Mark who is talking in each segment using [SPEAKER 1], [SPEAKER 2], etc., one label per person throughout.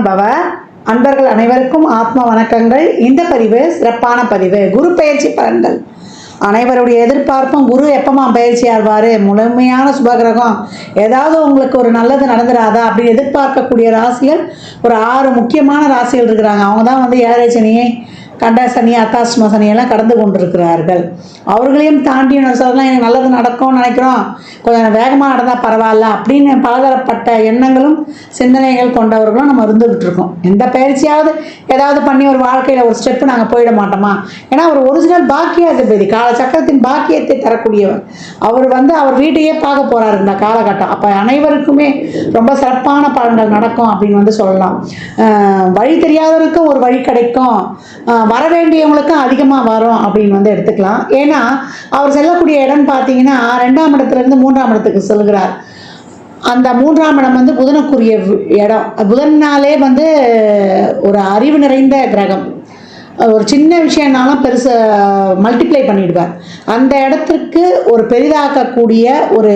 [SPEAKER 1] பவ. அன்பர்கள் அனைவருக்கும் ஆத்ம வணக்கங்கள். இந்த பதிவு சிறப்பான பதிவு. குரு பெயர்ச்சி பலன்கள். அனைவருடைய எதிர்பார்ப்பும் குரு எப்பமா பயிற்சி ஆவார், முழுமையான சுபகிரகம், ஏதாவது உங்களுக்கு ஒரு நல்லது நடந்துடாதா அப்படின்னு எதிர்பார்க்கக்கூடிய ராசிகள் ஒரு 6 முக்கியமான ராசிகள் இருக்கிறாங்க. அவங்க தான் வந்து ஏழரை சனியை, கண்ட சனி, அத்தாஷ்டம சனியெல்லாம் கடந்து கொண்டிருக்கிறார்கள். அவர்களையும் தாண்டி சொல்லலாம், எனக்கு நல்லது நடக்கும்னு நினைக்கிறோம், கொஞ்சம் வேகமாக நடந்தால் பரவாயில்ல அப்படின்னு பலதரப்பட்ட எண்ணங்களும் சிந்தனைகள் கொண்டவர்களும் நம்ம இருந்துகிட்டு இருக்கோம். எந்த பயிற்சியாவது ஏதாவது பண்ணி ஒரு வாழ்க்கையில் ஒரு ஸ்டெப்பு நாங்கள் போயிட மாட்டோமா? ஏன்னா ஒரு ஒரிஜினல் பாக்கியாதிபதி, கால சக்கரத்தின் பாக்கியத்தை தரக்கூடியவர். அவர் வந்து அவர் வீட்டையே பார்க்க போகிறாரு இந்த காலகட்டம். அப்போ அனைவருக்குமே ரொம்ப சிறப்பான பலன்கள் நடக்கும் அப்படின்னு வந்து சொல்லலாம். வழி தெரியாதவருக்கும் ஒரு வழி கிடைக்கும், வர வேண்டியவங்களுக்கும் அதிகமாக வரும் அப்படின்னு வந்து எடுத்துக்கலாம். ஏன்னா அவர் செல்லக்கூடிய இடம் பார்த்தீங்கன்னா 2ஆம் இடத்துலேருந்து 3ஆம் இடத்துக்கு செல்கிறார். அந்த 3ஆம் இடம் வந்து புதனுக்குரிய இடம். புதன்னாலே வந்து ஒரு அறிவு நிறைந்த கிரகம். ஒரு சின்ன விஷயம்னாலும் பெருசு மல்டிப்ளை பண்ணிடுவார். அந்த இடத்திற்கு ஒரு பெரிதாக்கக்கூடிய ஒரு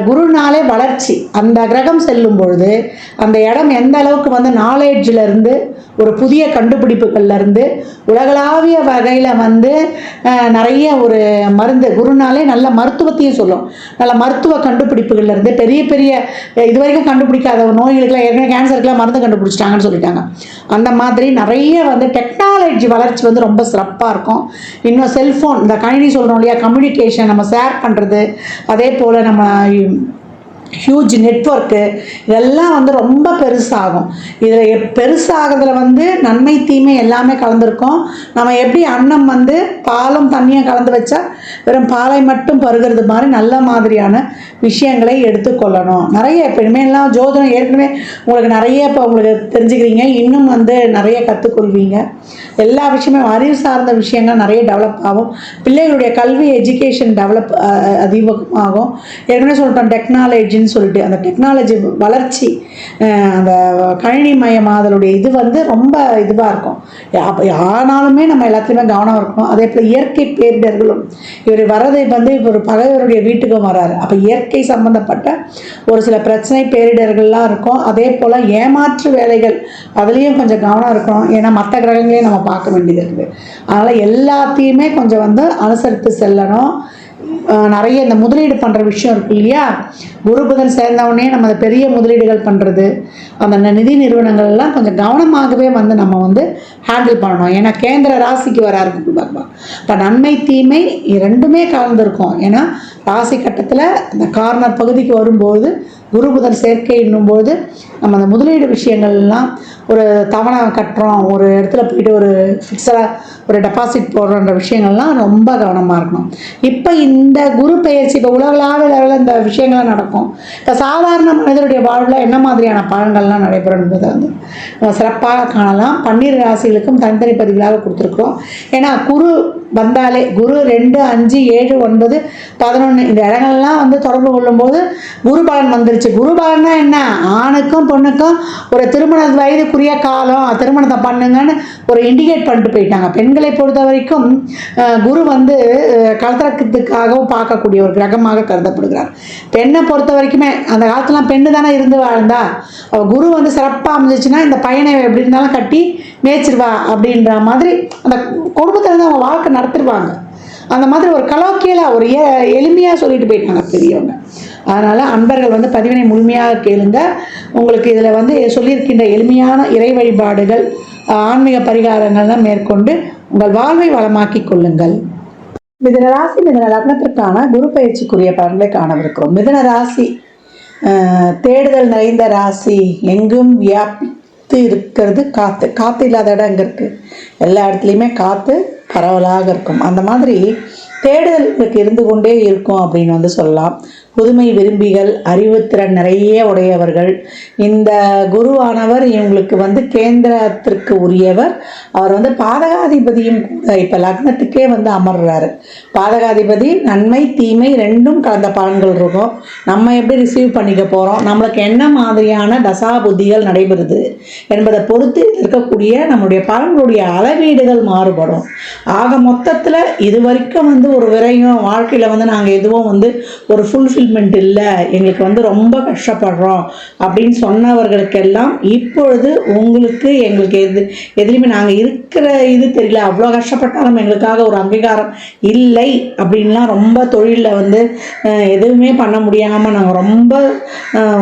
[SPEAKER 1] குருனாலே வளர்ச்சி. அந்த கிரகம் செல்லும் பொழுது அந்த இடம் எந்த அளவுக்கு வந்து நாலேஜிலேருந்து ஒரு புதிய கண்டுபிடிப்புகள்லேருந்து உலகளாவிய வகையில் வந்து நிறைய ஒரு மருந்து, குருனாலே நல்ல மருத்துவத்தையும் சொல்லும். நல்ல மருத்துவ கண்டுபிடிப்புகள்லேருந்து பெரிய பெரிய இது வரைக்கும் கண்டுபிடிக்காத நோய்களுக்கெல்லாம், ஏற்கனவே கேன்சருக்கெல்லாம் மருந்து கண்டுபிடிச்சிட்டாங்கன்னு சொல்லிட்டாங்க. அந்த மாதிரி நிறைய வந்து டெக்னாலஜி வளர்ச்சி வந்து ரொம்ப சிறப்பாக இருக்கும். இன்னும் செல்ஃபோன், இந்த கணினி சொல்கிறோம் இல்லையா, கம்யூனிகேஷன், நம்ம ஷேர் பண்ணுறது, அதே போல் நம்ம ஹியூஜ் நெட்வொர்க்கு, இதெல்லாம் வந்து ரொம்ப பெருசாகும். இதில் பெருசாகிறதுல வந்து நன்மை தீமை எல்லாமே கலந்துருக்கும். நம்ம எப்படி அன்னம் வந்து பாலும் தண்ணியும் கலந்து வச்சா வெறும் பாலை மட்டும் பருகிறது மாதிரி நல்ல மாதிரியான விஷயங்களை எடுத்துக்கொள்ளணும். நிறைய இப்போ இனிமேலாம் ஜோதிடம் ஏற்கனவே உங்களுக்கு நிறைய இப்போ உங்களுக்கு தெரிஞ்சுக்கிறீங்க, இன்னும் வந்து நிறைய கற்றுக்கொள்வீங்க. எல்லா விஷயமே அறிவு சார்ந்த விஷயங்கள் நிறைய டெவலப் ஆகும். பிள்ளைகளுடைய கல்வி எஜுகேஷன் டெவலப் அதிகமாகும். ஏற்கனவே சொல்லிட்டோம் டெக்னாலஜின்னு சொல்லிட்டு, அந்த டெக்னாலஜி வளர்ச்சி, அந்த கணினி மயமாதலுடைய இது வந்து ரொம்ப இதுவாக இருக்கும். ஆனாலுமே நம்ம எல்லாத்துலேயுமே கவனம் இருக்கணும். அதே போல் இயற்கை பேரிடர்களும், இவர் வரதை வந்து இவர் பகைவருடைய வீட்டுக்கும் வராரு. அப்போ இயற்கை சம்பந்தப்பட்ட ஒரு சில பிரச்சனை பேரிடர்கள்லாம் இருக்கும். அதே போல் ஏமாற்று வேலைகள், அதுலேயும் கொஞ்சம் கவனம் இருக்கணும். ஏன்னா மற்ற கிரகங்களையும் நம்ம பார்க்க வேண்டியது இருக்குது. அதனால் எல்லாத்தையுமே கொஞ்சம் வந்து அனுசரித்து செல்லணும். நிறைய இந்த முதலீடு பண்ணுற விஷயம் இருக்கு இல்லையா, குரு புதன் சேர்ந்தவுடனே நம்ம அந்த பெரிய முதலீடுகள் பண்ணுறது, அந்த நிதி நிறுவனங்கள்லாம் கொஞ்சம் கவனமாகவே வந்து நம்ம வந்து ஹேண்டில் பண்ணணும். ஏன்னா கேந்திர ராசிக்கு வராரு குரு பகவான். இப்போ நன்மை தீமை ரெண்டுமே கலந்துருக்கும். ஏன்னா ராசி கட்டத்தில் இந்த கார்னர் பகுதிக்கு வரும்போது குரு புதன் சேர்க்கை என்னும்போது நம்ம அந்த முதலீடு விஷயங்கள்லாம், ஒரு தவணை கட்டுறோம், ஒரு இடத்துல போயிட்டு ஒரு ஃபிக்ஸடாக ஒரு டெபாசிட் போடுறன்ற விஷயங்கள்லாம் ரொம்ப கவனமாக இருக்கணும். இப்போ இந்த குரு பெயர்ச்சி இப்போ உலகளாவிய லெவலில் இந்த விஷயங்கள்லாம் நடக்கும். இப்போ சாதாரண மனிதருடைய வாழ்வில் என்ன மாதிரியான பலன்கள்லாம் நடைபெறும் என்பதை வந்து சிறப்பாக காணலாம். 12 ராசிகளுக்கும் தனித்தனி பதிவுகளாக கொடுத்துருக்குறோம். ஏன்னா குரு வந்தாலே குரு 2, 5, 7, 9, 11 இந்த இடங்கள்லாம் வந்து தொடர்பு கொள்ளும்போது குரு பலன் வந்துருச்சு. குரு பலன்னா என்ன, ஆணுக்கும் பொண்ணுக்கும் ஒரு திருமண வயதுக்குரிய காலம், திருமணத்தை பண்ணுங்கன்னு ஒரு இண்டிகேட் பண்ணிட்டு போயிட்டாங்க. பெண்களை பொறுத்த வரைக்கும் குரு வந்து கலத்திரத்துக்காகவும் பார்க்கக்கூடிய ஒரு கிரகமாக கருதப்படுகிறார். பெண்ணை பொறுத்த வரைக்குமே அந்த காலத்துலாம் பெண்ணு தானே இருந்து வாழ்ந்தா, குரு வந்து சிறப்பாக அமைஞ்சிச்சுன்னா இந்த பையனை எப்படி இருந்தாலும் கட்டி மேய்ச்சிருவா அப்படின்ற மாதிரி அந்த குடும்பத்தில் இருந்து அவங்க வாழ்க்கை நடத்திடுவாங்க. அந்த மாதிரி ஒரு கலோக்கியலாக ஒரு எளிமையாக சொல்லிட்டு போயிட்டாங்க பெரியவங்க. அதனால் அன்பர்கள் வந்து பதிவினை முழுமையாக கேளுங்க. உங்களுக்கு இதில் வந்து சொல்லியிருக்கின்ற எளிமையான இறை வழிபாடுகள், ஆன்மீக பரிகாரங்கள்லாம் மேற்கொண்டு உங்கள் வாழ்வை வளமாக்கி கொள்ளுங்கள். மிதுன ராசி, மிதுன லக்னத்திற்கான குரு பயிற்சிக்குரிய பலன்களை காணவிருக்கிறோம். மிதுன ராசி தேடுதல் நிறைந்த ராசி. எங்கும் வியாபித்து இருக்கிறது காற்று. காற்று இல்லாத இடம் எங்கே இருக்குது? எல்லா இடத்துலையுமே காற்று பரவலாக இருக்கும். அந்த மாதிரி தேடுதலுக்கு இருந்து கொண்டே இருக்கும் அப்படின்னு வந்து சொல்லலாம். புதுமை விரும்பிகள், அறிவுத்திறன் நிறைய உடையவர்கள். இந்த குருவானவர் இவங்களுக்கு வந்து கேந்திரத்திற்கு உரியவர். அவர் வந்து பாதகாதிபதியும் கூட இப்போ லக்னத்துக்கே வந்து அமர்றாரு. பாதகாதிபதி நன்மை தீமை ரெண்டும் கலந்த பலன்கள் இருக்கும். நம்ம எப்படி ரிசீவ் பண்ணிக்க போகிறோம், நம்மளுக்கு என்ன மாதிரியான தசா புத்திகள் நடைபெறுது என்பதை பொறுத்து இருக்கக்கூடிய நம்மளுடைய பலன்களுடைய அளவீடுகள் மாறுபடும். ஆக மொத்தத்தில் இது வரைக்கும் வந்து வந்து ஒரு விரயம், வாழ்க்கையில் வந்து நாங்கள் எதுவும் வந்து ஒரு ஃபுல்ஃபில்மெண்ட் இல்லை, எங்களுக்கு வந்து ரொம்ப கஷ்டப்படுறோம் அப்படின்னு சொன்னவர்களுக்கெல்லாம் இப்பொழுது உங்களுக்கு எங்களுக்கு எதுலேயுமே நாங்கள் இருக்கிற இது தெரியல, அவ்வளோ கஷ்டப்பட்டாலும் எங்களுக்காக ஒரு அங்கீகாரம் இல்லை அப்படின்லாம் ரொம்ப தொழிலில் வந்து எதுவுமே பண்ண முடியாமல் நாங்கள் ரொம்ப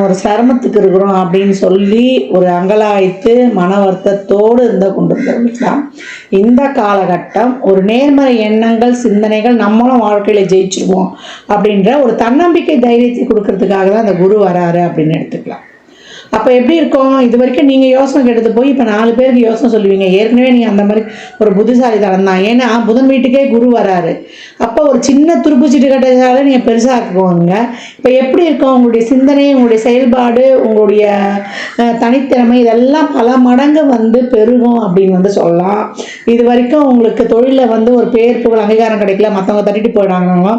[SPEAKER 1] ஒரு சிரமத்துக்கு இருக்கிறோம் அப்படின்னு சொல்லி ஒரு அங்கலாய்த்து மன வருத்தத்தோடு இருந்த கொண்டிருந்தவர்களுக்கெல்லாம் இந்த காலகட்டம் ஒரு நேர்மறை எண்ணங்கள் சிந்தனைகள், நம்மளும் வாழ்க்கையில் ஜெயிச்சிருவோம் அப்படின்ற ஒரு தன்னம்பிக்கை தைரியத்தை கொடுக்கறதுக்காக தான் அந்த குரு வராரு அப்படின்னு எடுத்துக்கலாம். அப்போ எப்படி இருக்கும், இது வரைக்கும் நீங்கள் யோசனை கெடுத்து போய் இப்போ 4 பேருக்கு யோசனை சொல்லுவீங்க. ஏற்கனவே நீங்கள் அந்த மாதிரி ஒரு புத்திசாலித்தனம் தான். ஏன்னா புதன் வீட்டுக்கே குரு வராரு. அப்போ ஒரு சின்ன துருப்பு சீட்டு கட்டதால நீங்கள் பெருசாக்குவோங்க. இப்போ எப்படி இருக்கும் உங்களுடைய சிந்தனை, உங்களுடைய செயல்பாடு, உங்களுடைய தனித்திறமை இதெல்லாம் பல மடங்கு வந்து பெருகும் அப்படின்னு வந்து சொல்லலாம். இது வரைக்கும் உங்களுக்கு தொழிலில் வந்து ஒரு பேர் புகழ் அங்கீகாரம் கிடைக்கல, மற்றவங்க தட்டிட்டு போயிடாங்களோ,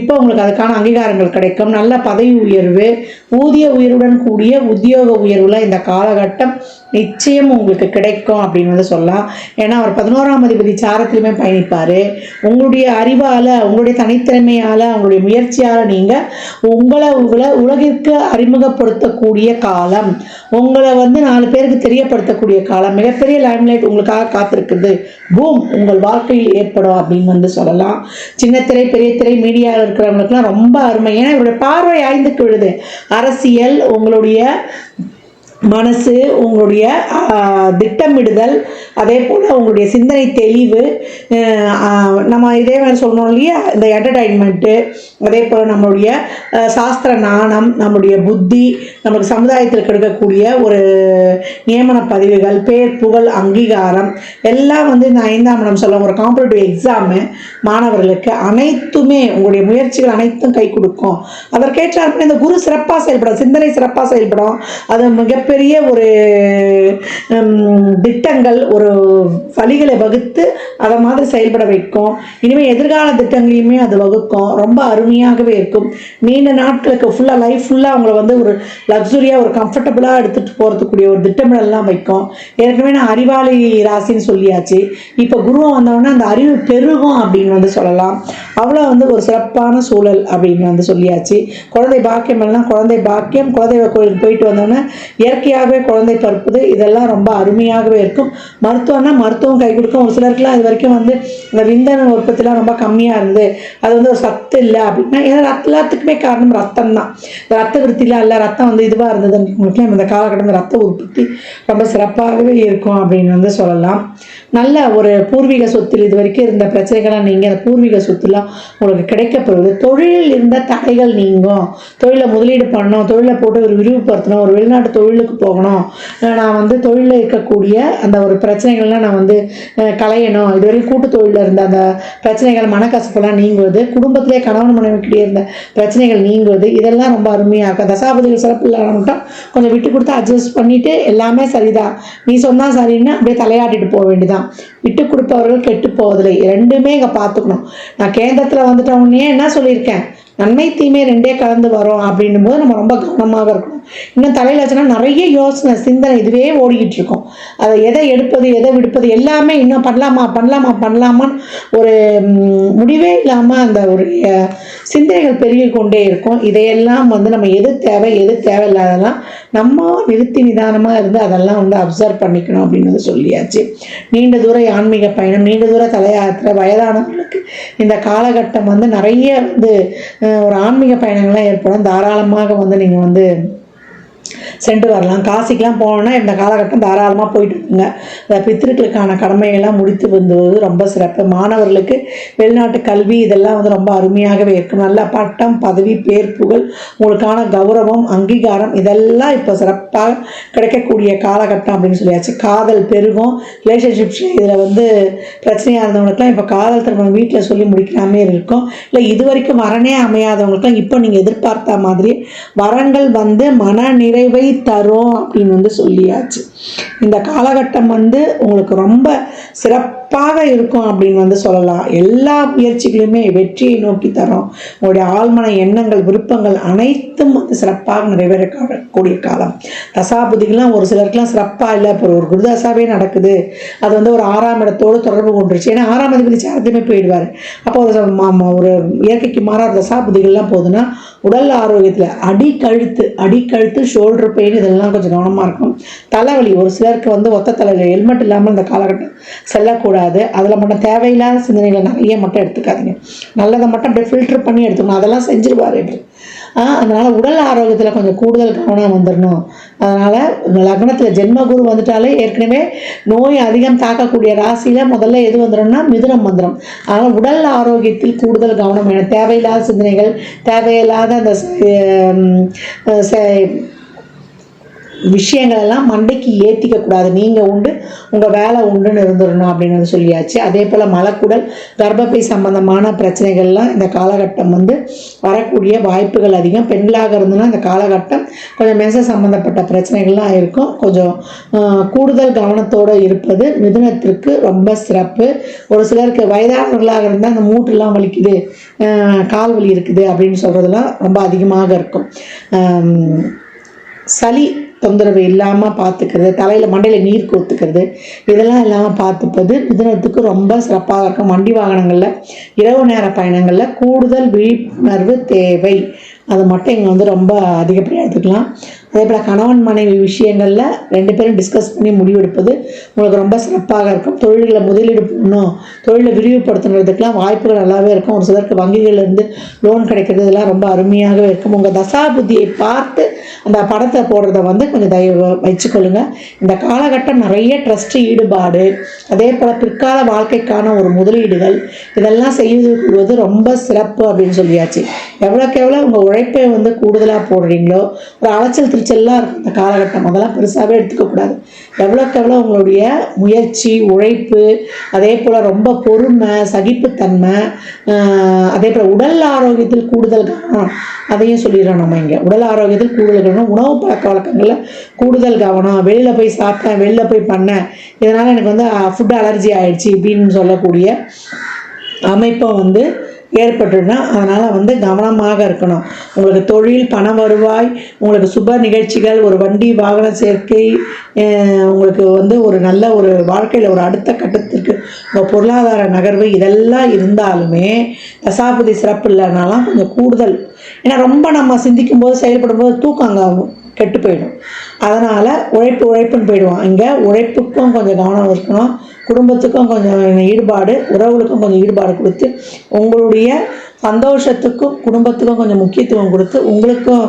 [SPEAKER 1] இப்போ உங்களுக்கு அதுக்கான அங்கீகாரங்கள் கிடைக்கும். நல்ல பதவி உயர்வு, ஊதிய உயர்வுடன் கூடிய உத்தியோக உயர்வுல இந்த காலகட்டம் நிச்சயம் உங்களுக்கு கிடைக்கும் அப்படின்னு வந்து சொல்லலாம். ஏன்னா அவர் 11ஆம் அதிபதி சாரத்திலுமே பயணிப்பார். உங்களுடைய அறிவால், உங்களுடைய தனித்திறமையால், உங்களுடைய முயற்சியால் நீங்கள் உங்களை உலகிற்கு அறிமுகப்படுத்தக்கூடிய காலம், உங்களை வந்து 4 பேருக்கு தெரியப்படுத்தக்கூடிய காலம், மிகப்பெரிய லைம்லைட் உங்களுக்காக காத்திருக்குது, பூம் உங்கள் வாழ்க்கையில் ஏற்படும் அப்படின்னு வந்து சொல்லலாம். சின்ன திரை, பெரிய திரை, மீடியாவில் இருக்கிறவங்களுக்குலாம் ரொம்ப அருமை. ஏன்னா இவருடைய பார்வை ஆய்ந்துக்கு விடுது. அரசியல், உங்களுடைய மனசு, உங்களுடைய திட்டமிடுதல், அதே போல் உங்களுடைய சிந்தனை தெளிவு, நம்ம இதே மாதிரி சொல்லணும் இல்லையா, இந்த என்டர்டைன்மெண்ட்டு, அதே போல் நம்மளுடைய சாஸ்திர நாணம், நம்முடைய புத்தி, நமக்கு சமுதாயத்தில் கிடைக்கக்கூடிய ஒரு நியமன பதிவுகள், பேர் புகழ் அங்கீகாரம் எல்லாம் வந்து இந்த 5ஆம் இடம் சொல்ல ஒரு காம்படிட்டிவ் எக்ஸாமு மாணவர்களுக்கு அனைத்துமே உங்களுடைய முயற்சிகள் அனைத்தும் கை கொடுக்கும். அதற்கேற்றாற்ப இந்த குரு சிறப்பாக செயல்படும், சிந்தனை சிறப்பாக செயல்படும். அது மிகப்பெரிய ஒரு திட்டங்கள், ஒரு வழிகளை வகுத்து அதை மாதிரி செயல்பட வைக்கும். இனிமேல் எதிர்கால திட்டங்களையுமே அது வகுக்கும். ரொம்ப அருமையாகவே இருக்கும். நீண்ட நாட்களுக்கு ஃபுல்லாக லைஃப் ஃபுல்லாக அவங்கள வந்து ஒரு லக்ஸுரியாக, ஒரு கம்ஃபர்டபுளாக எடுத்துகிட்டு போகிறதுக்கூடிய ஒரு திட்டமிடலாம் வைக்கும். ஏற்கனவே நான் அறிவாளி ராசின்னு சொல்லியாச்சு. இப்போ குருவம் வந்தோடனே அந்த அறிவு பெருகும் அப்படின்னு வந்து சொல்லலாம். அவ்வளோ வந்து ஒரு சிறப்பான சூழல் அப்படின்னு வந்து சொல்லியாச்சு. குழந்தை பாக்கியம் எல்லாம் குழந்தை பாக்கியம், குலதெய்வ கோயிலுக்கு போயிட்டு வந்தோடனே இயற்கையாகவே குழந்தை பிறப்புது, இதெல்லாம் ரொம்ப அருமையாகவே இருக்கும். மருத்துவம்னா மருத்துவம் கை கொடுக்கும். ஒரு சிலருக்குலாம் இது வரைக்கும் வந்து இந்த விந்தணு உற்பத்திலாம் ரொம்ப கம்மியாக இருந்தது, அது வந்து ஒரு சத்து இல்லை அப்படின்னா, ஏன்னா எல்லாத்துக்குமே காரணம் ரத்தம் தான். ரத்த விருத்திலாம் இல்லை, ரத்தம் வந்து இதுவாக இருந்தது உங்களுக்கு இந்த காலகட்டம் ரத்த உற்பத்தி ரொம்ப சிறப்பாகவே இருக்கும் அப்படின்னு வந்து சொல்லலாம். நல்ல ஒரு பூர்வீக சொத்தில் இது வரைக்கும் இருந்த பிரச்சனைகள்லாம் நீங்கள் அந்த பூர்வீக சொத்துலாம் உங்களுக்கு கிடைக்கப்படுவது. தொழிலில் இருந்த தடைகள் நீங்கும். தொழிலில் முதலீடு பண்ணணும், தொழிலை போட்டு ஒரு விரிவுபடுத்தணும், ஒரு வெளிநாட்டு தொழிலுக்கு போகணும், நான் வந்து தொழிலில் இருக்கக்கூடிய அந்த ஒரு பிரச்சனைகள்லாம் நான் வந்து களையணும், இதுவரையும் கூட்டு தொழிலில் இருந்த அந்த பிரச்சனைகள், மனக்கசப்பெல்லாம் நீங்குவது, குடும்பத்திலே கணவன் மனைவிக்கிட்டே இருந்த பிரச்சனைகள் நீங்குவது, இதெல்லாம் ரொம்ப அருமையாக தசாபதிகள் சிறப்பு இல்லாமல் மட்டும் கொஞ்சம் விட்டு கொடுத்து அட்ஜஸ்ட் பண்ணிவிட்டு எல்லாமே சரிதான், நீ சொன்னால் சரின்னு அப்படியே தலையாட்டிட்டு போக வேண்டியதான். விட்டு கொடுப்பவர்கள் கெட்டு போவதில்லை. ரெண்டுமே இங்கே பார்த்துக்கணும். நான் கேந்திரத்தில் வந்துட்டோன்னே என்ன சொல்லியிருக்கேன், நன்மை தீமை 2 கலந்து வரும் அப்படின்னும் போது நம்ம ரொம்ப கவனமாக இருக்கணும். இன்னும் தலையில் வச்சுன்னா நிறைய யோசனை சிந்தனை இதுவே ஓடிக்கிட்டு இருக்கும். அதை எதை எடுப்பது எதை விடுப்பது எல்லாமே இன்னும் பண்ணலாமான்னு ஒரு முடிவே இல்லாமல் அந்த ஒரு சிந்தனைகள் பெருகி கொண்டே இருக்கும். இதையெல்லாம் வந்து நம்ம எது தேவை எது தேவையில்லாதெல்லாம் நம்ம நிறுத்தி நிதானமாக இருந்து அதெல்லாம் வந்து அப்சர்வ் பண்ணிக்கணும் அப்படின்னு சொல்லியாச்சு. நீண்ட தூர ஆன்மீக பயணம், நீண்ட தூர தலையாத்திரை, வயதானவர்களுக்கு இந்த காலகட்டம் வந்து நிறைய வந்து ஒரு ஆன்மீக பயணங்கள்லாம் ஏற்படும். தாராளமாக வந்து நீங்கள் வந்து சென்று வரலாம். காசிக்கெலாம் போனோன்னா இந்த காலகட்டம் தாராளமாக போயிட்டு இருக்குங்க. பித்திருக்களுக்கான கடமையெல்லாம் முடித்து வந்துவது ரொம்ப சிறப்பு. மாணவர்களுக்கு வெளிநாட்டு கல்வி இதெல்லாம் வந்து ரொம்ப அருமையாகவே இருக்கும். நல்ல பட்டம், பதவி, பேர் புகழ், உங்களுக்கான கௌரவம், அங்கீகாரம் இதெல்லாம் இப்போ சிறப்பாக கிடைக்கக்கூடிய காலகட்டம் அப்படின்னு சொல்லியாச்சு. காதல் பெருகும். ரிலேஷன்ஷிப்ஸ் இதில் வந்து பிரச்சனையாக இருந்தவங்களுக்குலாம் இப்போ காதல் திருமணம் வீட்டில் சொல்லி முடிக்காமே இருக்கும். இல்லை இது வரைக்கும் வரனே அமையாதவங்களுக்குலாம் இப்போ நீங்கள் எதிர்பார்த்த மாதிரி வரன்கள் வந்து மன நிறைவை தரும் அப்படின்னு வந்து சொல்லியாச்சு. இந்த காலகட்டம் வந்து உங்களுக்கு ரொம்ப சிறப்பாக இருக்கும் அப்படின்னு வந்து சொல்லலாம். எல்லா முயற்சிகளுமே வெற்றியை நோக்கி தரும். உங்களுடைய ஆழ்மன எண்ணங்கள், விருப்பங்கள் அனைத்தும் வந்து சிறப்பாக நிறைவேறக்கூடிய காலம். தசாபுதிகள்லாம் ஒரு சிலருக்குலாம் சிறப்பாக இல்லை. இப்போ ஒரு குருதாசாவே நடக்குது, அது வந்து ஒரு 6ஆம் இடத்தோடு தொடர்பு கொண்டுருச்சு. ஏன்னா 6ஆம் அதிபதி சாரத்தையுமே போயிடுவார். அப்போ ஒரு இயற்கைக்கு மாறாத தசாபுதிகள்லாம் போகுதுன்னா உடல் ஆரோக்கியத்தில் அடிக்கழுத்து ஷோல்டர் பெயின் இதெல்லாம் கொஞ்சம் கவனமாக இருக்கும். தலைவலி ஒரு சிலருக்கு வந்து ஒத்த தலைவலி, ஹெல்மெட் இல்லாமல் இந்த காலகட்டம் செல்லக்கூடாது. அதில் மட்டும் தேவையில்லாத சிந்தனைகளை நிறைய மட்டும் எடுத்துக்காதீங்க. நல்லதை மட்டும் அப்படியே ஃபில்டர் பண்ணி எடுத்துக்கணும். அதெல்லாம் செஞ்சிருவார் என்று. அதனால் உடல் ஆரோக்கியத்தில் கொஞ்சம் கூடுதல் கவனம் வந்துடணும். அதனால் லக்னத்தில் ஜென்மகுரு வந்துட்டாலே ஏற்கனவே நோய் அதிகம் தாக்கக்கூடிய ராசியில் முதல்ல எது வந்துடும்னா மிதுனம் வந்துடும். அதனால் உடல் ஆரோக்கியத்தில் கூடுதல் கவனம் வேணும். தேவையில்லாத சிந்தனைகள், தேவையில்லாத அந்த விஷயங்கள் எல்லாம் மண்டைக்கு ஏற்றிக்கக்கூடாது. நீங்கள் உண்டு, உங்கள் வேலை உண்டுன்னு இருந்துடணும் அப்படின்னு சொல்லியாச்சு. அதே போல் மலக்குடல், கர்ப்பப்பை சம்பந்தமான பிரச்சனைகள்லாம் இந்த காலகட்டம் வந்து வரக்கூடிய வாய்ப்புகள் அதிகம். பெண்களாக இருந்ததுன்னா இந்த காலகட்டம் கொஞ்சம் மென்சஸ் சம்மந்தப்பட்ட பிரச்சனைகள்லாம் இருக்கும். கொஞ்சம் கூடுதல் கவனத்தோடு இருப்பது மிதுனத்திற்கு ரொம்ப சிறப்பு. ஒரு சிலருக்கு வயதானவர்களாக இருந்தால் அந்த மூட்டெல்லாம் வலிக்குது, கால் வலி இருக்குது அப்படின்னு சொல்கிறதுலாம் ரொம்ப அதிகமாக இருக்கும். சளி தொந்தரவு இல்லாமல் பார்த்துக்கிறது, தலையில் மண்டையில் நீர் கோத்துக்கிறது, இதெல்லாம் இல்லாமல் பார்த்துப்பது மிதுனத்துக்கு ரொம்ப சிறப்பாக இருக்கும். வண்டி வாகனங்களில் இரவு நேர பயணங்களில் கூடுதல் விழிப்புணர்வு தேவை. அது மட்டும் இங்கே வந்து ரொம்ப அதிகப்படியாக எடுத்துக்கலாம். அதே போல் கணவன் மனைவி விஷயங்களில் 2 பேரும் டிஸ்கஸ் பண்ணி முடிவெடுப்பது உங்களுக்கு ரொம்ப சிறப்பாக இருக்கும். தொழில்களை முதலீடு பண்ணணும், தொழிலை விரிவுபடுத்துறதுக்கெலாம் வாய்ப்புகள் நல்லாவே இருக்கும். ஒரு சிலருக்கு வங்கிகளிலிருந்து லோன் கிடைக்கிறது இதெல்லாம் ரொம்ப அருமையாகவே இருக்கும். உங்கள் தசாபுத்தியை பார்த்து அந்த படத்தை போடுறத வந்து கொஞ்சம் தயவு வச்சுக்கொள்ளுங்க. இந்த காலகட்டம் நிறைய ட்ரஸ்ட் ஈடுபாடு, அதே போல் பிற்கால வாழ்க்கைக்கான ஒரு முதலீடுகள் இதெல்லாம் செய்வது ரொம்ப சிறப்பு அப்படின்னு சொல்லியாச்சு. எவ்வளோக்கு எவ்வளோ உங்கள் உழைப்பை வந்து கூடுதலாக போடுறீங்களோ, ஒரு அலைச்சல் திருச்செல்லாம் இருக்கும் இந்த காலகட்டம், அதெல்லாம் பெருசாகவே எடுத்துக்கக்கூடாது. எவ்வளோக்கு எவ்வளோ உங்களுடைய முயற்சி, உழைப்பு, அதே போல் ரொம்ப பொறுமை, சகிப்புத்தன்மை, அதே போல் உடல் ஆரோக்கியத்தில் கூடுதல் கவனம், அதையும் சொல்லிடுறோம் நம்ம இங்கே. உடல் ஆரோக்கியத்தில் கூடுதல் கவனம், உணவு பழக்க வழக்கங்களில் கூடுதல் கவனம், வெளியில் போய் சாப்பிட்டேன், வெளியில் போய் பண்ணேன், இதனால் எனக்கு வந்து ஃபுட் அலர்ஜி ஆகிடுச்சு இப்படின்னு சொல்லக்கூடிய அமைப்பை வந்து ஏற்பட்டுன்னா அதனால் வந்து கவனமாக இருக்கணும். உங்களுக்கு தொழில், பண வருவாய், உங்களுக்கு சுப நிகழ்ச்சிகள், ஒரு வண்டி வாகன சேர்க்கை, உங்களுக்கு வந்து ஒரு நல்ல ஒரு வாழ்க்கையில் ஒரு அடுத்த கட்டத்திற்கு உங்கள் பொருளாதார நகர்வு இதெல்லாம் இருந்தாலுமே தசாபதி சிறப்பு இல்லைனாலும் கொஞ்சம் கூடுதல். ஏன்னா ரொம்ப நம்ம சிந்திக்கும் போது செயல்படும் போது தூக்கம் அங்கே கெட்டு போயிடும். அதனால் உழைப்புன்னு போயிடுவோம். இங்கே உழைப்புக்கும் கொஞ்சம் கவனம் இருக்கணும், குடும்பத்துக்கும் கொஞ்சம் ஈடுபாடு, உறவுகளுக்கும் கொஞ்சம் ஈடுபாடு கொடுத்து உங்களுடைய சந்தோஷத்துக்கும் குடும்பத்துக்கும் கொஞ்சம் முக்கியத்துவம் கொடுத்து உங்களுக்கும்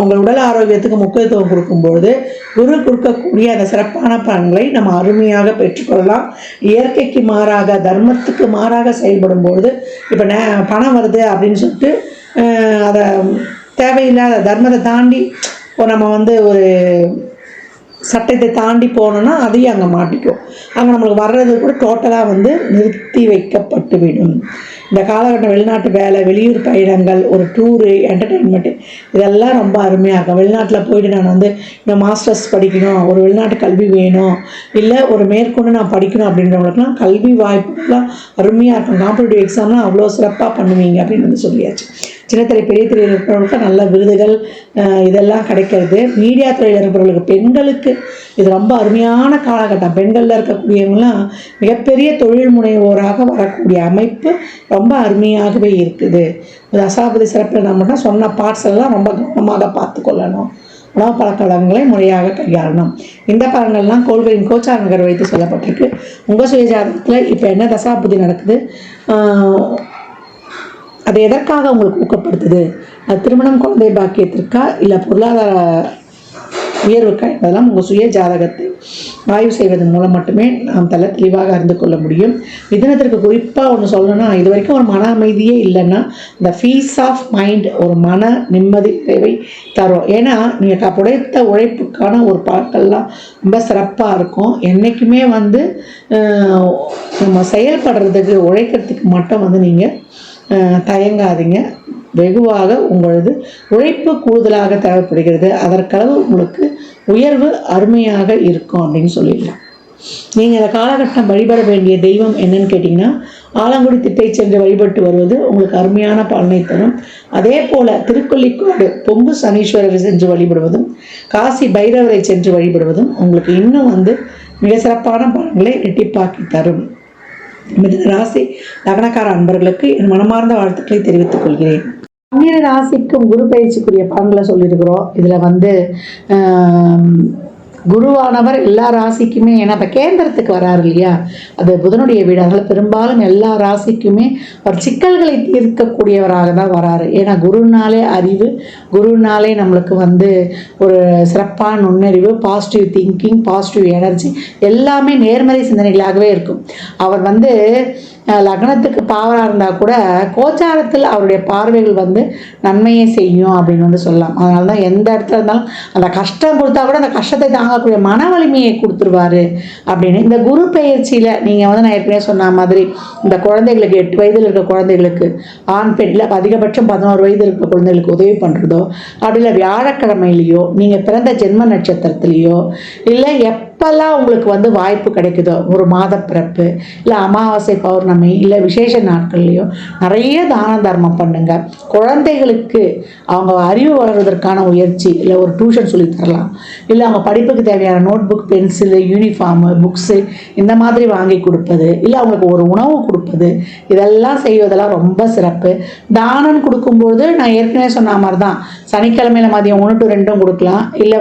[SPEAKER 1] உங்கள் உடல் ஆரோக்கியத்துக்கு முக்கியத்துவம் கொடுக்கும்பொழுது குரு கொடுக்கக்கூடிய அந்த சிறப்பான பலன்களை நம்ம அருமையாக பெற்றுக்கொள்ளலாம். இயற்கைக்கு மாறாக, தர்மத்துக்கு மாறாக செயல்படும் பொழுது இப்போ பணம் வருது அப்படின்னு சொல்லிட்டு அதை தேவையில்லாத தர்மத்தை தாண்டி நம்ம வந்து ஒரு சட்டத்தை தாண்டி போனோன்னா அதையும் அங்கே மாட்டிக்கும். அங்கே நம்மளுக்கு வர்றது கூட டோட்டலாக வந்து நிறுத்தி வைக்கப்பட்டு விடும். இந்த காலகட்டம் வெளிநாட்டு வேலை, வெளியூர் பயணங்கள், ஒரு டூரு, என்டர்டெயின்மெண்ட்டு இதெல்லாம் ரொம்ப அருமையாக இருக்கும். வெளிநாட்டில் போயிட்டு நான் வந்து இந்த மாஸ்டர்ஸ் படிக்கணும், ஒரு வெளிநாட்டு கல்வி வேணும், இல்லை ஒரு மேற்கொண்டு நான் படிக்கணும் அப்படின்றவங்களுக்குலாம் கல்வி வாய்ப்புகள்லாம் அருமையாக இருக்கும். காம்படிட்டிவ் எக்ஸாம்லாம் அவ்வளோ சிறப்பாக பண்ணுவீங்க அப்படின்னு வந்து சொல்லியாச்சு. சின்னத்திரை பெரிய துறையில் இருக்கிறவங்களுக்கு நல்ல விருதுகள் இதெல்லாம் கிடைக்கிறது. மீடியா துறையில் இருக்கிறவங்களுக்கு, பெண்களுக்கு இது ரொம்ப அருமையான காலகட்டம். பெண்களில் இருக்கக்கூடியவங்களாம் மிகப்பெரிய தொழில் முனைவோராக வரக்கூடிய அமைப்பு ரொம்ப அருமையாகவே இருக்குது. தசாபதி சிறப்பில் நம்ம சொன்ன பார்ட்ஸ் எல்லாம் ரொம்ப கவனமாக பார்த்து கொள்ளணும். உணவு பழக்க வழக்கங்களை முறையாக கையாளணும். இந்த பலன்கள்லாம் கோள்களின் கோச்சாரங்கள் வைத்து சொல்லப்பட்டிருக்கு. உங்கள் சுயஜாதகத்தில் இப்போ என்ன தசாபதி நடக்குது, அது எதற்காக உங்களுக்கு ஊக்கப்படுத்துது, அது திருமணம், குழந்தை பாக்கியத்திற்கா, இல்லை பொருளாதார உயர்வுக்கா என்பதெல்லாம் உங்கள் சுய ஜாதகத்தை ஆய்வு செய்வதன் மூலம் மட்டுமே நாம் தெளிவாக அறிந்து கொள்ள முடியும். மிதுனத்திற்கு குறிப்பாக ஒன்று சொல்லணும்னா, இது வரைக்கும் ஒரு மன அமைதியே இல்லைன்னா இந்த பீஸ் ஆஃப் மைண்ட், ஒரு மன நிம்மதி தேவை தரும். ஏன்னா நீங்கள் புடைத்த உழைப்புக்கான ஒரு பலன்கள்லாம் ரொம்ப சிறப்பாக இருக்கும். என்றைக்குமே வந்து நம்ம செயல்படுறதுக்கு, உழைக்கிறதுக்கு மட்டும் வந்து நீங்கள் தயங்காதீங்க. வெகுவாக உங்களது உழைப்பு கூடுதலாக தேவைப்படுகிறது. அதற்களவு உங்களுக்கு உயர்வு அருமையாக இருக்கும் அப்படின்னு சொல்லிடலாம். நீங்கள் இந்த காலகட்டம் வழிபட வேண்டிய தெய்வம் என்னன்னு கேட்டிங்கன்னா, ஆலங்குடி திட்டை சென்று வழிபட்டு வருவது உங்களுக்கு அருமையான பலனை தரும். அதே போல் திருக்கொள்ளிக்கோடு பொங்கு சனீஸ்வரரை சென்று வழிபடுவதும், காசி பைரவரை சென்று வழிபடுவதும் உங்களுக்கு இன்னும் மிக சிறப்பான பலன்களை இரட்டிப்பாக்கி தரும். மிதுன ராசி லக்னக்கார அன்பர்களுக்கு என் மனமார்ந்த வாழ்த்துக்களை தெரிவித்துக் கொள்கிறேன். 12 ராசிக்கும் குரு பயிற்சிக்குரிய பலன்களை சொல்லியிருக்கிறோம். இதில் குருவானவர் எல்லா ராசிக்குமே, ஏன்னா இப்போ கேந்திரத்துக்கு வராரு இல்லையா, அது புதனுடைய வீடு. அதனால் பெரும்பாலும் எல்லா ராசிக்குமே ஒரு சிக்கல்களை தீர்க்கக்கூடியவராக தான் வராரு. ஏன்னா குருனாலே அறிவு, குருனாலே நம்மளுக்கு ஒரு சிறப்பான நுண்ணறிவு, பாசிட்டிவ் திங்கிங், பாசிட்டிவ் எனர்ஜி, எல்லாமே நேர்மறை சிந்தனைகளாகவே இருக்கும். அவர் லக்னத்துக்கு பாவராக இருந்தால் கூட கோச்சாரத்தில் அவருடைய பார்வைகள் நன்மையை செய்யும் அப்படின்னு சொல்லலாம். அதனால தான் எந்த இடத்துல இருந்தாலும் அந்த கஷ்டம் கொடுத்தா கூட அந்த கஷ்டத்தை தாங்கக்கூடிய மன வலிமையை கொடுத்துருவாரு அப்படின்னு. இந்த குரு பெயர்ச்சியில் நீங்கள் நான் ஏற்கனவே சொன்ன மாதிரி இந்த குழந்தைகளுக்கு 8 வயதில் இருக்க குழந்தைகளுக்கு ஆண் பெண் இல்லை அதிகபட்சம் 11 வயது இருக்க குழந்தைகளுக்கு உதவி பண்ணுறதோ, அப்படி இல்லை வியாழக்கிழமையிலையோ, நீங்கள் பிறந்த ஜென்ம நட்சத்திரத்திலேயோ, இல்லை எப்பெல்லாம் உங்களுக்கு வாய்ப்பு கிடைக்குதோ, ஒரு மாத பிறப்பு இல்லை அமாவாசை பௌர்ணமி இல்லை விசேஷ நாட்கள்லையோ நிறைய தான தர்மம் பண்ணுங்க. குழந்தைகளுக்கு அவங்க அறிவு வளர்வதற்கான முயற்சி, இல்லை ஒரு டியூஷன் சொல்லி தரலாம், இல்லை அவங்க படிப்புக்கு தேவையான note book, pencil, uniform, books இந்த மாதிரி வாங்கி கொடுப்பது, இல்லை அவங்களுக்கு ஒரு உணவு கொடுப்பது, இதெல்லாம் செய்வதெல்லாம் ரொம்ப சிறப்பு. தானம் கொடுக்கும்போது நான் ஏற்கனவே சொன்ன மாதிரி தான் சனிக்கிழமையில் மதியம் 1 to 2 கொடுக்கலாம், இல்லை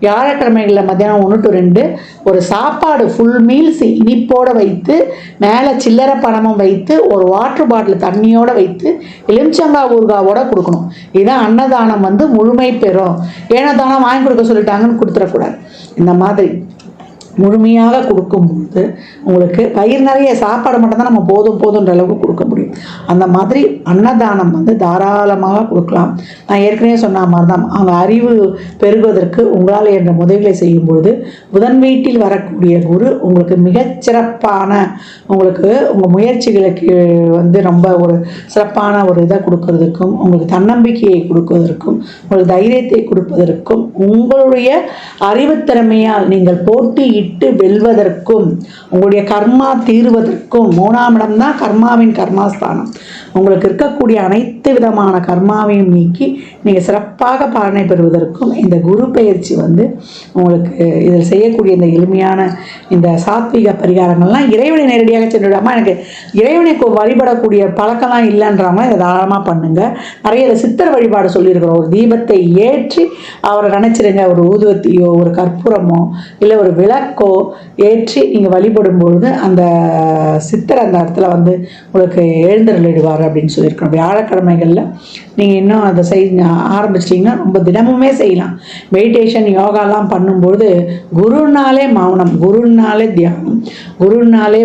[SPEAKER 1] வியாழக்கிழமைகளில் மதியானம் 1 to 2 ஒரு சாப்பாடு ஃபுல் மீல்ஸ் இனிப்போடு வைத்து, மேலே சில்லறை பணமும் வைத்து, ஒரு வாட்டர் பாட்டில் தண்ணியோடு வைத்து, எலுமிச்சங்காய் ஊறுகாவோட கொடுக்கணும். இதுதான் அன்னதானம் முழுமை பெறும். ஏன்னா தானம் வாங்கி கொடுக்க சொல்லிட்டாங்கன்னு கொடுத்துடக்கூடாது. இந்த மாதிரி முழுமையாக கொடுக்கும்போது உங்களுக்கு வயிறு நிறைய சாப்பாடு மட்டும்தான் நம்ம போதுன்ற அளவுக்கு கொடுக்க முடியும். அந்த மாதிரி அன்னதானம் தாராளமாக கொடுக்கலாம். நான் ஏற்கனவே சொன்ன மாதிரி தான் அவங்க அறிவு பெருகுவதற்கு உங்களால் என்ற உதவிகளை செய்யும்பொழுது புதன் வீட்டில் வரக்கூடிய குரு உங்களுக்கு மிகச்சிறப்பான உங்களுக்கு உங்கள் முயற்சிகளுக்கு ரொம்ப ஒரு சிறப்பான ஒரு இதை கொடுக்கறதுக்கும், உங்களுக்கு தன்னம்பிக்கையை கொடுப்பதற்கும், உங்களுக்கு தைரியத்தை கொடுப்பதற்கும், உங்களுடைய அறிவுத்திறமையால் நீங்கள் போட்டி வெல்வதற்கும், உங்களுடைய கர்மா தீர்வதற்கும், 3ஆம் இடம் தான் கர்மாவின் கர்மாஸ்தானம். உங்களுக்கு இருக்கக்கூடிய அனைத்து விதமான கர்மாவையும் நீக்கி நீங்கள் சிறப்பாக பலனை பெறுவதற்கும் இந்த குரு பெயர்ச்சி உங்களுக்கு இதில் செய்யக்கூடிய இந்த எளிமையான இந்த சாத்விக பரிகாரங்கள்லாம் இறைவனை நேரடியாக சென்றுவிடாமல் எனக்கு இறைவனை வழிபடக்கூடிய பழக்கம்லாம் இல்லைன்றவங்க இதை தாராளமாக பண்ணுங்கள். நிறைய சித்தர் வழிபாடு சொல்லியிருக்கிறோம். ஒரு தீபத்தை ஏற்றி அவரை நினச்சிருங்க. ஒரு ஊதுவத்தியோ, ஒரு கற்பூரமோ, இல்லை ஒரு விளக்கோ ஏற்றி நீங்கள் வழிபடும்பொழுது அந்த சித்தர் அந்த இடத்துல உங்களுக்கு எழுந்தருளிடுவார் அப்படின்னு சொல்லியிருக்கோம். வியாழக்கிழமைகளில் நீங்கள் இன்னும் அதை ஆரம்பிச்சிட்டிங்கன்னா ரொம்ப தினமுமே செய்யலாம். மெடிடேஷன் யோகாலாம் பண்ணும்போது குருனாலே மௌனம், குருனாலே தியானம், குருனாலே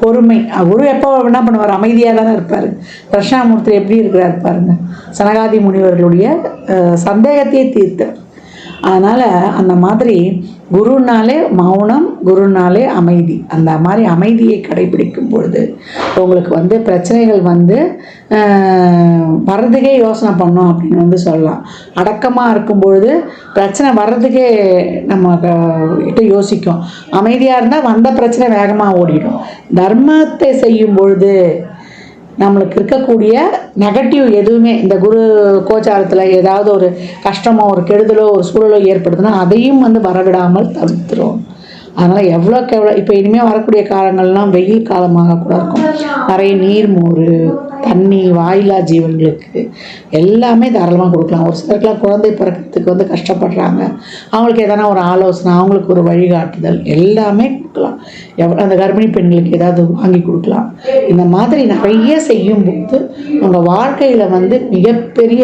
[SPEAKER 1] பொறுமை. குரு எப்போ என்ன பண்ணுவார்? அமைதியாக தானே இருப்பார். தட்சிணாமூர்த்தி எப்படி இருக்கிறார் பாருங்க. சனகாதி முனிவர்களுடைய சந்தேகத்தையே தீர்த்தார். அதனால் அந்த மாதிரி குருனாலே மௌனம், குருனாலே அமைதி, அந்த மாதிரி அமைதியை கடைபிடிக்கும் பொழுது உங்களுக்கு பிரச்சனைகள் வர்றதுக்கே யோசனை பண்ணோம் அப்படின்னு சொல்லலாம். அடக்கமாக இருக்கும்பொழுது பிரச்சனை வர்றதுக்கே நம்ம கிட்ட யோசிக்கும். அமைதியாக இருந்தால் வந்த பிரச்சனை வேகமாக ஓடிடும். தர்மத்தை செய்யும் பொழுது நம்மளுக்கு இருக்கக்கூடிய நெகட்டிவ் எதுவுமே இந்த குரு கோச்சாரத்தில் ஏதாவது ஒரு கஷ்டமோ, ஒரு கெடுதலோ, ஒரு சூழலோ ஏற்படுதுன்னா அதையும் வரவிடாமல் தவிர்த்துரும். அதனால் எவ்வளோக்கு எவ்வளோ இப்போ இனிமேல் வரக்கூடிய காலங்கள்லாம் வெயில் காலமாக கூட இருக்கும். நிறைய நீர், மோர், தண்ணி, வாயிலா ஜீவன்களுக்கு எல்லாமே தாராளமாக கொடுக்கலாம். ஒரு சிலருக்குலாம் குழந்தை பிறக்கிறதுக்கு கஷ்டப்படுறாங்க. அவங்களுக்கு எதனா ஒரு ஆலோசனை, அவங்களுக்கு ஒரு வழிகாட்டுதல் எல்லாமே கொடுக்கலாம். அந்த கர்ப்பிணி பெண்களுக்கு ஏதாவது வாங்கி கொடுக்கலாம். இந்த மாதிரி நிறைய செய்யும்போது உங்கள் வாழ்க்கையில் மிகப்பெரிய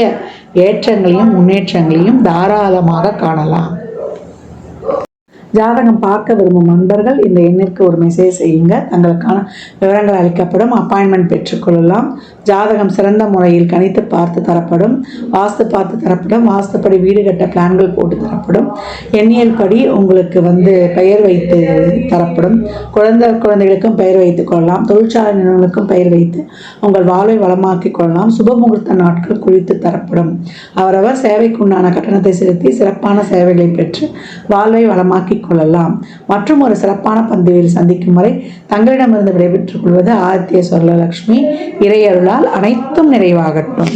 [SPEAKER 1] ஏற்றங்களையும் முன்னேற்றங்களையும் தாராளமாக காணலாம். ஜாதகம் பார்க்க விரும்பும் நண்பர்கள் இந்த எண்ணிற்கு ஒரு மெசேஜ் செய்யுங்க. தங்களுக்கான விவரங்கள் அளிக்கப்படும். அப்பாயின்மெண்ட் பெற்றுக்கொள்ளலாம். ஜாதகம் சிறந்த முறையில் கணித்து பார்த்து தரப்படும். வாஸ்து பார்த்து தரப்படும். வாஸ்துப்படி வீடு கட்ட பிளான்கள் போட்டு தரப்படும். எண்ணியல் படி உங்களுக்கு பெயர் வைத்து தரப்படும். குழந்தைகளுக்கும் பெயர் வைத்துக் கொள்ளலாம். தொழிற்சாலை நிறுவனங்களுக்கும் பெயர் வைத்து உங்கள் வாழ்வை வளமாக்கிக் கொள்ளலாம். சுபமுகூர்த்த நாட்கள் குறித்து தரப்படும். அவரவர் சேவைக்குண்டான கட்டணத்தை செலுத்தி சிறப்பான சேவைகளை பெற்று வாழ்வை வளமாக்கிக் கொள்ளலாம். மற்றும் ஒரு சிறப்பான பந்திவில் சந்திக்கும் வரை தங்களிடமிருந்து விடைபெற்றுக் கொள்வது ஆதித்ய சொர்ணலட்சுமி. இறையருளால் அனைத்தும் நிறைவாகட்டும்.